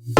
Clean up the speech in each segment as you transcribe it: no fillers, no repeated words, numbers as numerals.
So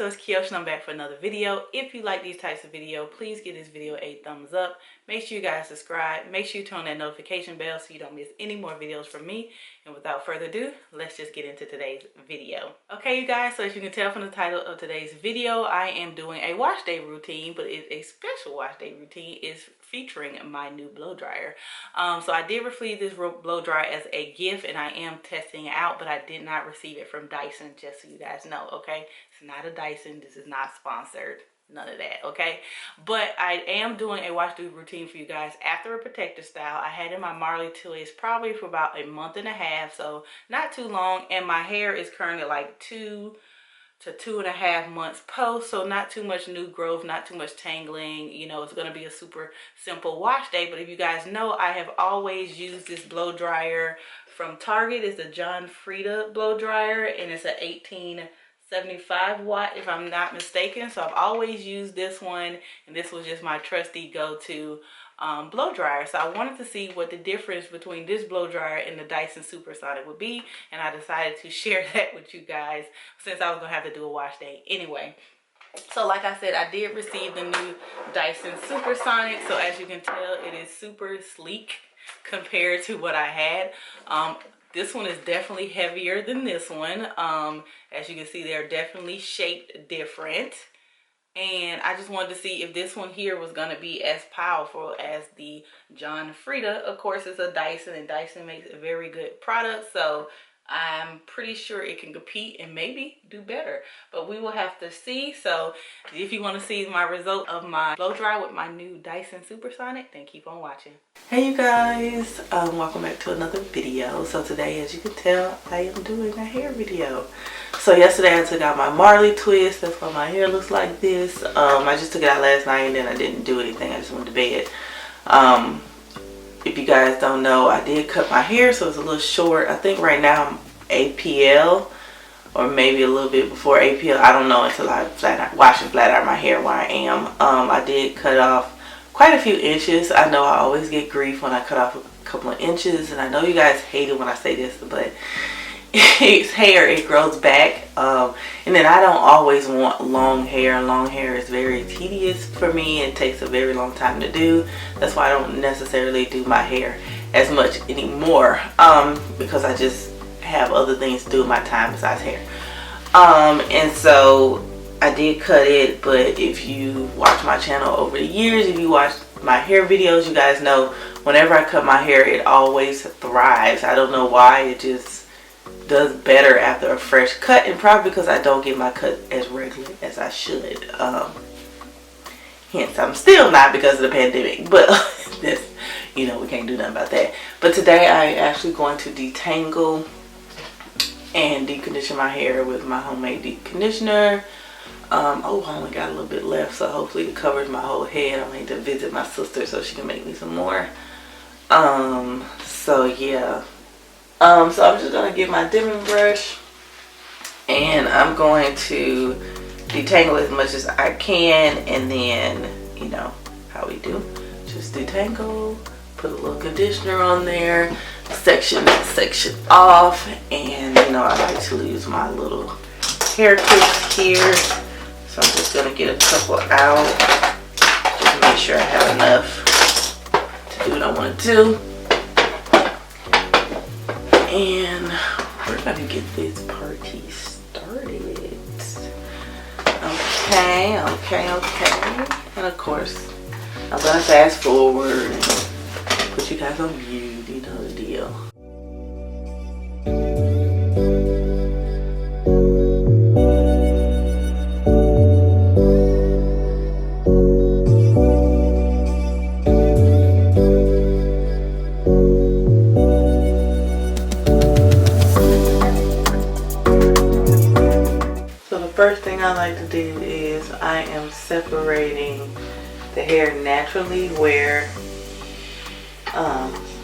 it's Keoshia and I'm back for another video. If you like these types of video, please give this video a thumbs up. Make sure you guys subscribe. Make sure you turn on that notification bell so you don't miss any more videos from me. And without further ado, let's just get into today's video. Okay, you guys, so as you can tell from the title of today's video, I am doing a wash day routine, but it's a special wash day routine. It's featuring my new blow dryer. So I did receive this blow dryer as a gift, and I am testing it out, but I did not receive it from Dyson, just so you guys know. Okay, it's not a Dyson. This is not sponsored, none of that. Okay, but I am doing a wash day routine for you guys after a protective style. I had in my Marley twist probably for about a month and a half, so not too long, and my hair is currently like 2 to 2.5 months post, so not too much new growth, not too much tangling. You know, it's going to be a super simple wash day. But if you guys know, I have always used this blow dryer from Target. It's a John Frieda blow dryer, and it's a 1875 watt if I'm not mistaken. So I've always used this one, and this was just my trusty go-to blow dryer. So I wanted to see what the difference between this blow dryer and the Dyson Supersonic would be, and I decided to share that with you guys since I was gonna have to do a wash day anyway. So like I said, I did receive the new Dyson Supersonic. So as you can tell, it is super sleek compared to what I had. This one is definitely heavier than this one. As you can see, they're definitely shaped different. And I just wanted to see if this one here was going to be as powerful as the John Frieda. Of course, it's a Dyson, and Dyson makes a very good product. So I'm pretty sure it can compete and maybe do better. But we will have to see. So if you want to see my result of my blow dry with my new Dyson Supersonic, then keep on watching. Hey you guys, welcome back to another video. So today, as you can tell, I am doing a hair video. So yesterday I took out my Marley twist. That's why my hair looks like this. I just took it out last night and then I didn't do anything. I just went to bed. If you guys don't know, I did cut my hair, so it's a little short. I think right now I'm APL, or maybe a little bit before APL. I don't know until I wash and flat out my hair where I am. I did cut off quite a few inches. I know I always get grief when I cut off a couple of inches, and I know you guys hate it when I say this, but it's hair, it grows back. And then I don't always want long hair. Long hair is very tedious for me. It takes a very long time to do. That's why I don't necessarily do my hair as much anymore, because I just have other things to do with my time besides hair. And so I did cut it, but if you watch my channel over the years, if you watch my hair videos, you guys know whenever I cut my hair, it always thrives. I don't know why, it just does better after a fresh cut, and probably because I don't get my cut as regularly as I should. Hence, I'm still not because of the pandemic, but this, you know, we can't do nothing about that. But today I actually going to detangle and decondition my hair with my homemade deep conditioner. Oh, I only got a little bit left, so hopefully it covers my whole head. I need to visit my sister so she can make me some more. So yeah. So I'm just going to get my dipping brush, and I'm going to detangle as much as I can, and then, you know how we do, just detangle, put a little conditioner on there, section off, and you know I like to use my little hair clips here, so I'm just going to get a couple out, just make sure I have enough to do what I want to do. And we're going to get this party started. Okay. And of course, I'm going to fast forward and put you guys on mute. You know the deal. First thing I like to do is I am separating the hair naturally where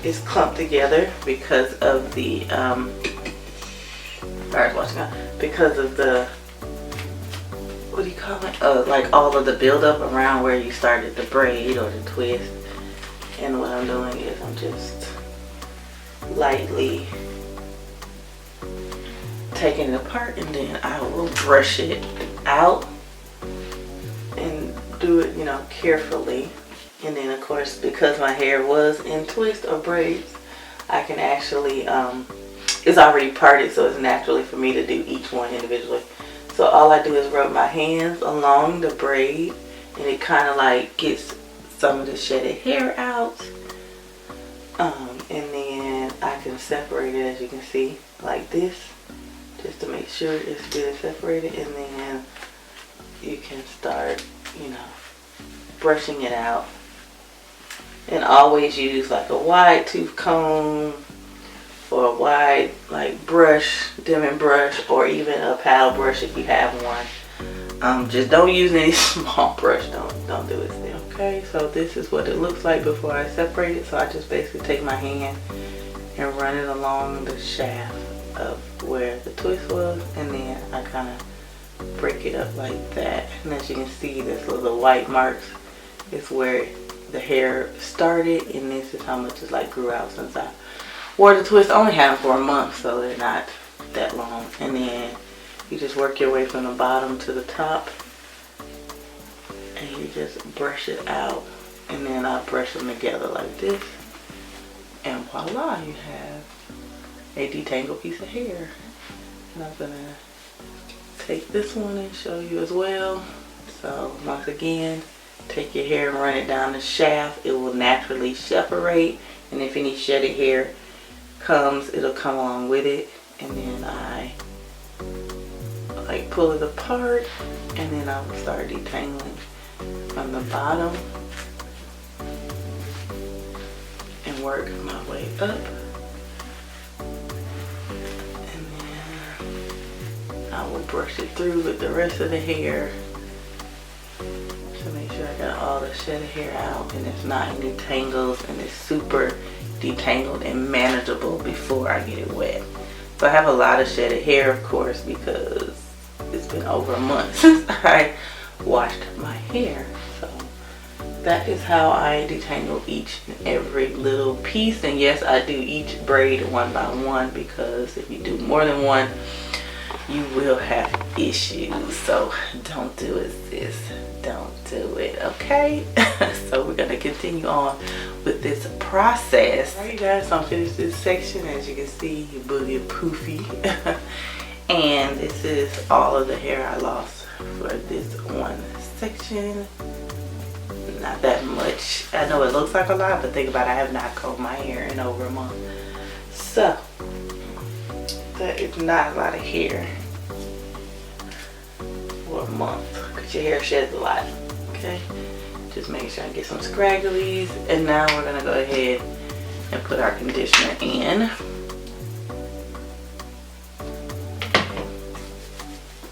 it's clumped together because of the because of the what do you call it? Like all of the buildup around where you started the braid or the twist. And what I'm doing is I'm just lightly taking it apart, and then I will brush it out and do it, you know, carefully. And then of course, because my hair was in twist or braids, I can actually, it's already parted, so it's naturally for me to do each one individually. So all I do is rub my hands along the braid, and it kind of like gets some of the shedded hair out. And then I can separate it, as you can see, like this, just to make sure it's good separated. And then you can start, you know, brushing it out. And always use like a wide tooth comb or a wide like brush, dimming brush, or even a paddle brush if you have one. Just don't use any small brush. Don't do it still. Okay, so this is what it looks like before I separate it. So I just basically take my hand and run it along the shaft of where the twist was, and then I kind of break it up like that. And as you can see, this little white marks is where the hair started, and this is how much it's like grew out since I wore the twist. I only had them for a month, so they're not that long. And then you just work your way from the bottom to the top, and you just brush it out. And then I brush them together like this, and voila, you have a detangled piece of hair. And I'm gonna take this one and show you as well. So once again, take your hair and run it down the shaft. It will naturally separate, and if any shedded hair comes, it'll come along with it. And then I like pull it apart, and then I will start detangling from the bottom and work my way up. And then I will brush it through with the rest of the hair to make sure I got all the shedded hair out, and it's not any tangles, and it's super detangled and manageable before I get it wet. So I have a lot of shedded hair, of course, because it's been over a month since I washed my hair. So that is how I detangle each and every little piece. And yes, I do each braid one by one, because if you do more than one, you will have issues. So don't do it, sis. Don't do it, okay? So we're gonna continue on with this process. All right, you guys, so I'm finished this section. As you can see, your boogie poofy. And this is all of the hair I lost for this one section. Not that much. I know it looks like a lot, but think about it, I have not combed my hair in over a month. So that is not a lot of hair for a month, because your hair sheds a lot. Okay, just making sure I get some scragglies. And now we're gonna go ahead and put our conditioner in.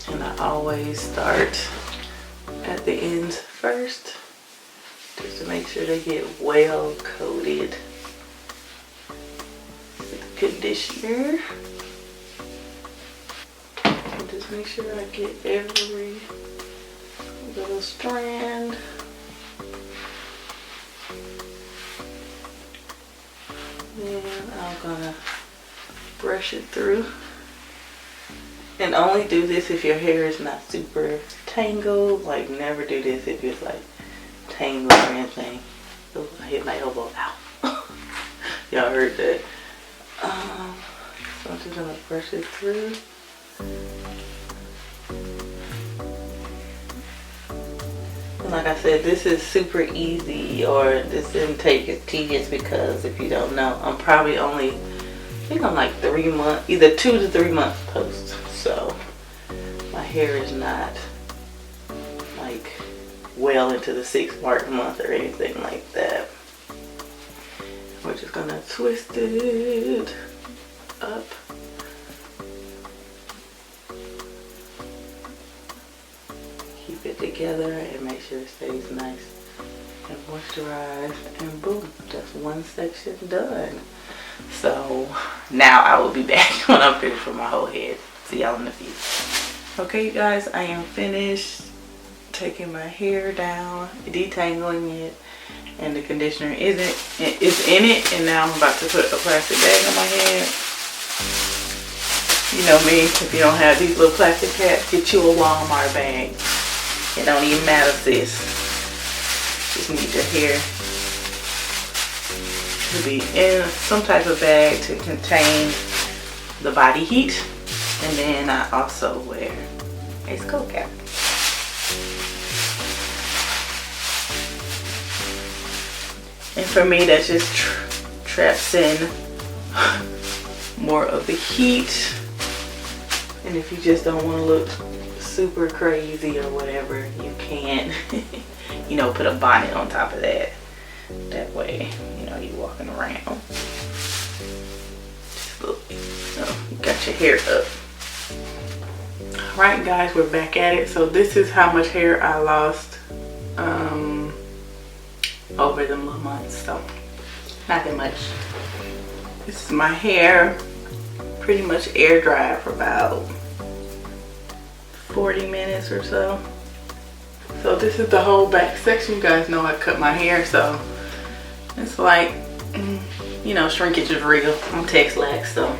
And I always start at the ends first, just to make sure they get well coated with conditioner. And just make sure I get every little strand. Then I'm gonna brush it through. And only do this if your hair is not super tangled. Like, never do this if it's like tangled or anything. Ooh, I hit my elbow. Ow. Y'all heard that. So I'm just gonna brush it through. And like I said, this is super easy, or this didn't take as tedious, because if you don't know, I'm probably only, I think I'm like 3 months, either 2 to 3 months post. So my hair is not like well into the 6th month or anything like that. We're just gonna twist it up. Keep it together and make sure it stays nice and moisturized, and boom, just one section done. So now I will be back when I'm finished with my whole head. See y'all in the future. Okay, you guys, I am finished. taking my hair down, detangling it, and the conditioner is in it, and now I'm about to put a plastic bag on my head. You know me, if you don't have these little plastic hats, get you a Walmart bag. It don't even matter, sis. Just need your hair to be in some type of bag to contain the body heat. And then I also wear a skull cap. And for me, that just traps in more of the heat. And if you just don't want to look super crazy or whatever, you can, you know, put a bonnet on top of that. That way, you know, you're walking around. Just look, so you got your hair up. Alright guys, we're back at it. So this is how much hair I lost over them little months. So not that much. This is my hair, pretty much air dried for about 40 minutes or so. So this is the whole back section. You guys know I cut my hair, so it's like, you know, shrinkage is real. I'm text-lax, so.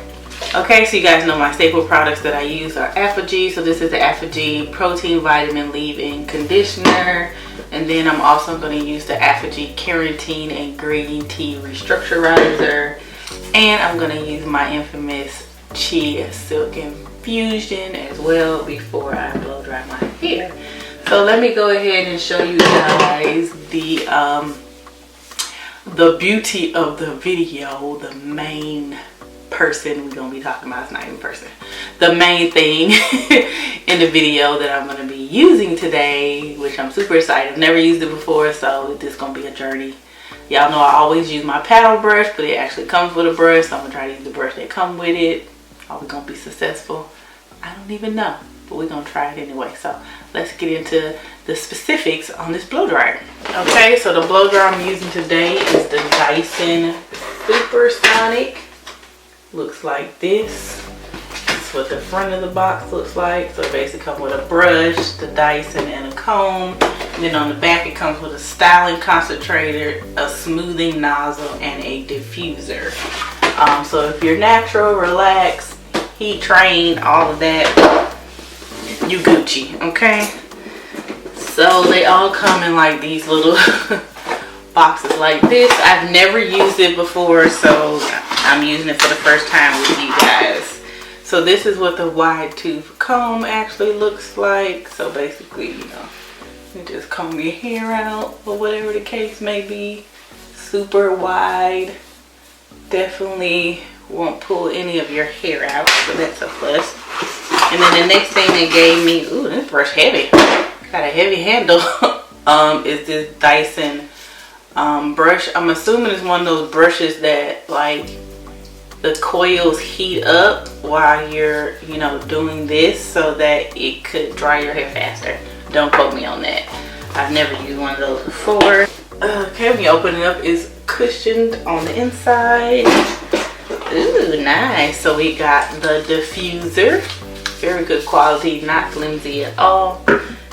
Okay, so you guys know my staple products that I use are Afro-G. So this is the Afro-G Protein Vitamin Leave-In Conditioner. And then I'm also going to use the Afro-G Keratin and Green Tea Restructurizer. And I'm going to use my infamous Chia Silk Infusion as well before I blow dry my hair. So let me go ahead and show you guys the beauty of the video. The main person we're gonna be talking about, it's not even person, the main thing in the video that I'm gonna be using today, which I'm super excited. I've never used it before, so this is gonna be a journey. Y'all know I always use my paddle brush, but it actually comes with a brush, so I'm gonna try to use the brush that comes with it. Are we gonna be successful? I don't even know, but we're gonna try it anyway. So let's get into the specifics on this blow dryer. Okay, so the blow dryer I'm using today is the Dyson Supersonic. Looks like this. That's what the front of the box looks like. So it basically comes with a brush, the Dyson, and a comb. And then on the back it comes with a styling concentrator, a smoothing nozzle, and a diffuser. So if you're natural, relaxed, heat trained, all of that, you Gucci, okay? So they all come in like these little boxes like this. I've never used it before, so I'm using it for the first time with you guys. So this is what the wide tooth comb actually looks like. So basically, you know, you just comb your hair out or whatever the case may be. Super wide. Definitely won't pull any of your hair out, so that's a plus. And then the next thing they gave me, ooh, this brush heavy. Got a heavy handle. Is this Dyson brush. I'm assuming it's one of those brushes that like the coils heat up while you're, you know, doing this so that it could dry your hair faster. Don't quote me on that. I've never used one of those before. Okay, when you open it up, it's cushioned on the inside. Ooh, nice. So we got the diffuser. Very good quality, not flimsy at all.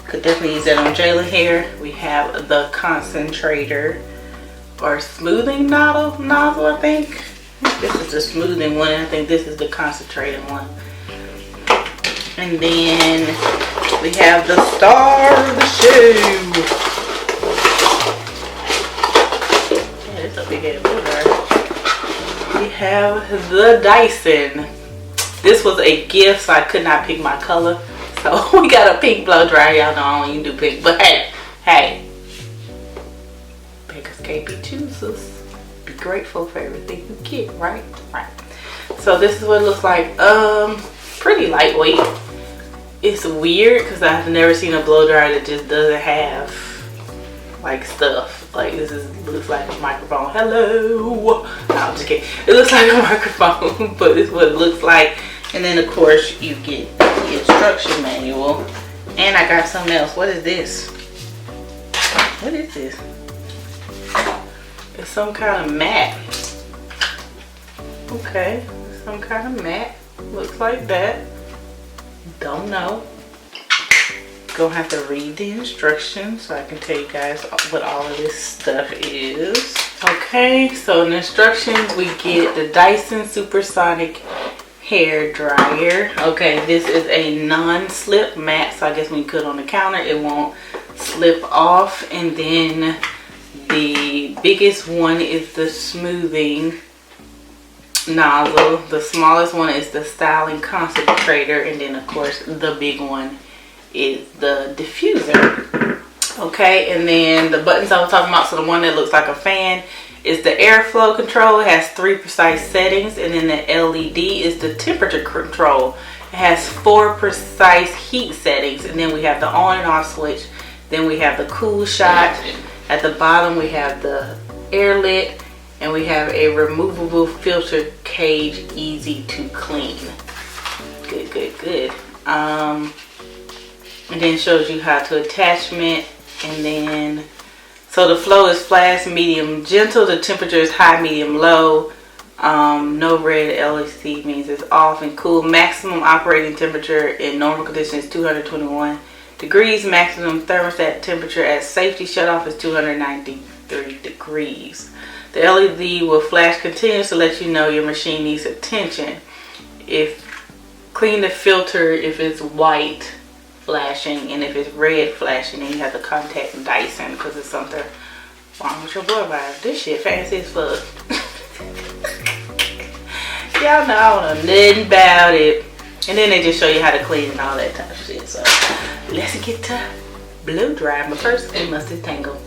Could definitely use that on Jayla hair. We have the concentrator or smoothing nozzle, I think. This is the smoothing one, and I think this is the concentrating one. And then we have the star of the show. Yeah, it's a big headed blow dryer. We have the Dyson. This was a gift, so I could not pick my color. So we got a pink blow dryer. Y'all know I don't even do pink, but hey. Beggars can't be choosers. Be grateful for everything you get, right? Right. So this is what it looks like. Pretty lightweight. It's weird because I've never seen a blow dryer that just doesn't have like stuff. Like this looks like a microphone. Hello. No, I'm just kidding. It looks like a microphone, but it's what it looks like. And then of course you get the instruction manual. And I got something else. What is this? What is this? It's some kind of mat. Okay, some kind of mat. Looks like that. Don't know. gonna have to read the instructions so I can tell you guys what all of this stuff is. Okay, so in the instructions we get the Dyson Supersonic hair dryer. Okay, this is a non-slip mat, so I guess when you put it on the counter it won't slip off. And then the biggest one is the smoothing nozzle. The smallest one is the styling concentrator, and then of course the big one is the diffuser. Okay, and then the buttons I was talking about, so the one that looks like a fan is the airflow control. It has 3 precise settings, and then the LED is the temperature control. It has 4 precise heat settings, and then we have the on and off switch. Then we have the cool shot. At the bottom we have the airlet, and we have a removable filter cage, easy to clean. Good, good, good. And then shows you how to attachment. And then, so the flow is fast, medium, gentle. The temperature is high, medium, low. No red LEC means it's off. And cool. Maximum operating temperature in normal conditions is 221 degrees. Maximum thermostat temperature at safety shutoff is 293 degrees. The LED will flash continuously to let you know your machine needs attention. Clean the filter if it's white flashing, and if it's red flashing, then you have to contact Dyson because it's something wrong with your blood vibe. This shit fancy as fuck. Y'all know I don't know nothing about it. And then they just show you how to clean and all that type of shit. So let's get to blow dry. But first we must detangle.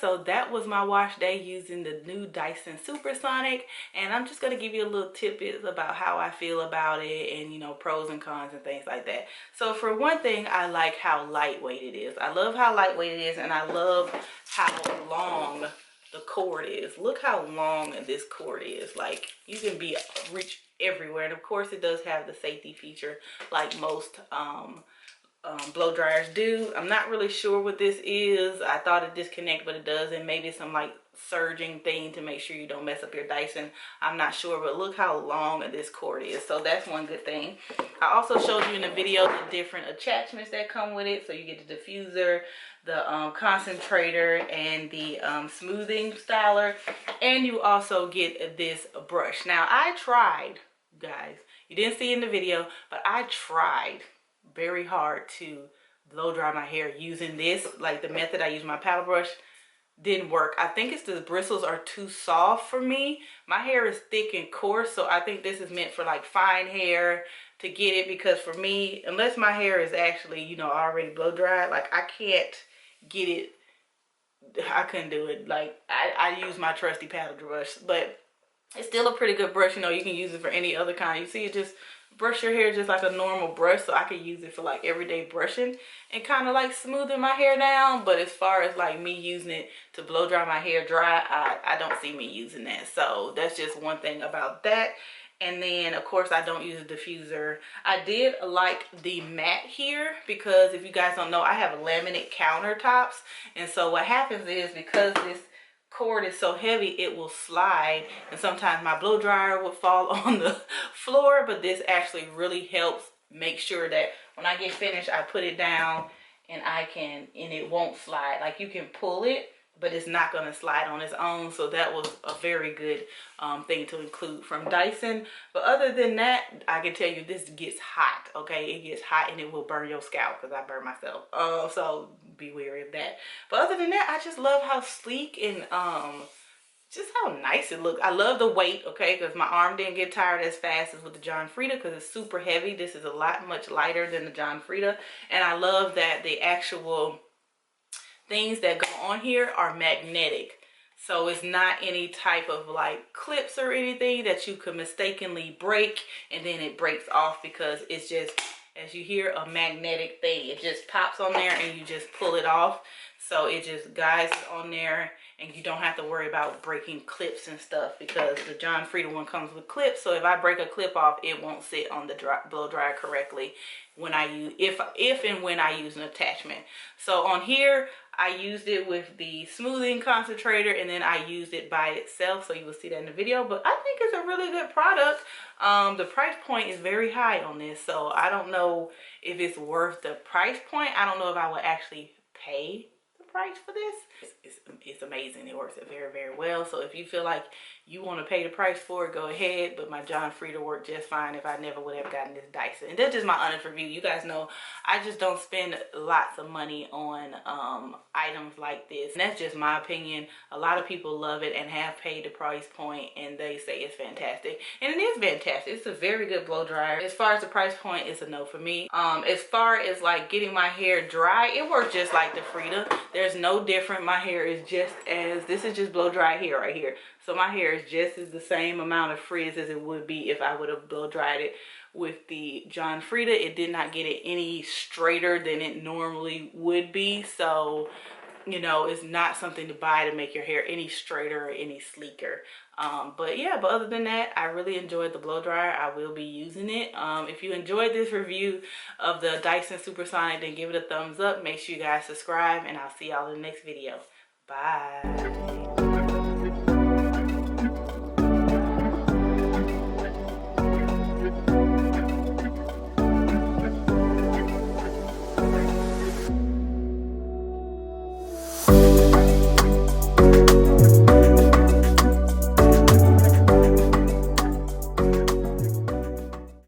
So that was my wash day using the new Dyson Supersonic, and I'm just going to give you a little tidbits about how I feel about it, and you know, pros and cons and things like that. So for one thing, I like how lightweight it is. I love how lightweight it is, and I love how long the cord is. Look how long this cord is. Like, you can reach everywhere. And of course it does have the safety feature like most blow dryers do. I'm not really sure what this is. I thought it disconnected, but it doesn't. Maybe some like surging thing to make sure you don't mess up your Dyson. I'm not sure, but look how long this cord is. So that's one good thing. I also showed you in the video the different attachments that come with it. So you get the diffuser, the concentrator, and the smoothing styler, and you also get this brush. Now I tried, guys, you didn't see in the video, but I tried very hard to blow dry my hair using this, like the method I use my paddle brush. didn't work. I think it's the bristles are too soft for me. My hair is thick and coarse, so I think this is meant for like fine hair to get it, because for me, unless my hair is actually, you know, already blow dried, like I can't get it. I couldn't do it. Like I use my trusty paddle brush, but it's still a pretty good brush. You know, you can use it for any other kind. You see, it just brush your hair just like a normal brush, so I could use it for like everyday brushing and kind of like smoothing my hair down. But as far as like me using it to blow dry my hair dry, I don't see me using that. So that's just one thing about that. And then of course I don't use a diffuser. I did like the matte here because if you guys don't know, I have laminate countertops, and so what happens is because this cord is so heavy, it will slide, and sometimes my blow dryer would fall on the floor. But this actually really helps make sure that when I get finished, I put it down and it won't slide. Like you can pull it, but it's not going to slide on its own. So that was a very good thing to include from Dyson. But other than that, I can tell you this gets hot. Okay, it gets hot and it will burn your scalp, because I burn myself. So be wary of that. But other than that, I just love how sleek and just how nice it looks. I love the weight, okay, because my arm didn't get tired as fast as with the John Frieda, because it's super heavy. This is a lot much lighter than the John Frieda. And I love that the actual things that go on here are magnetic. So it's not any type of like clips or anything that you could mistakenly break and then it breaks off, because it's just, as you hear, a magnetic thing. It just pops on there and you just pull it off. So it just guides on there, and you don't have to worry about breaking clips and stuff, because the John Frieda one comes with clips. So if I break a clip off, it won't sit on the blow dryer correctly when I use, if and when I use an attachment. So on here, I used it with the smoothing concentrator, and then I used it by itself. So you will see that in the video, but I think it's a really good product. The price point is very high on this, so I don't know if it's worth the price point. I don't know if I would actually pay the price for this. It's amazing. It works very, very well. So if you feel like you want to pay the price for it, go ahead. But my John Frieda worked just fine if I never would have gotten this Dyson. And that's just my honest review. You guys know I just don't spend lots of money on items like this. And that's just my opinion. A lot of people love it and have paid the price point, and they say it's fantastic. And it is fantastic. It's a very good blow dryer. As far as the price point, it's a no for me. As far as like getting my hair dry, it works just like the Frieda. There's no different. My hair is just as, this is just blow dry hair right here. So my hair is just as the same amount of frizz as it would be if I would have blow dried it with the John Frieda. It did not get it any straighter than it normally would be. So, you know, it's not something to buy to make your hair any straighter or any sleeker. But yeah, but other than that, I really enjoyed the blow dryer. I will be using it. If you enjoyed this review of the Dyson Supersonic, then give it a thumbs up. Make sure you guys subscribe, and I'll see y'all in the next video. Bye.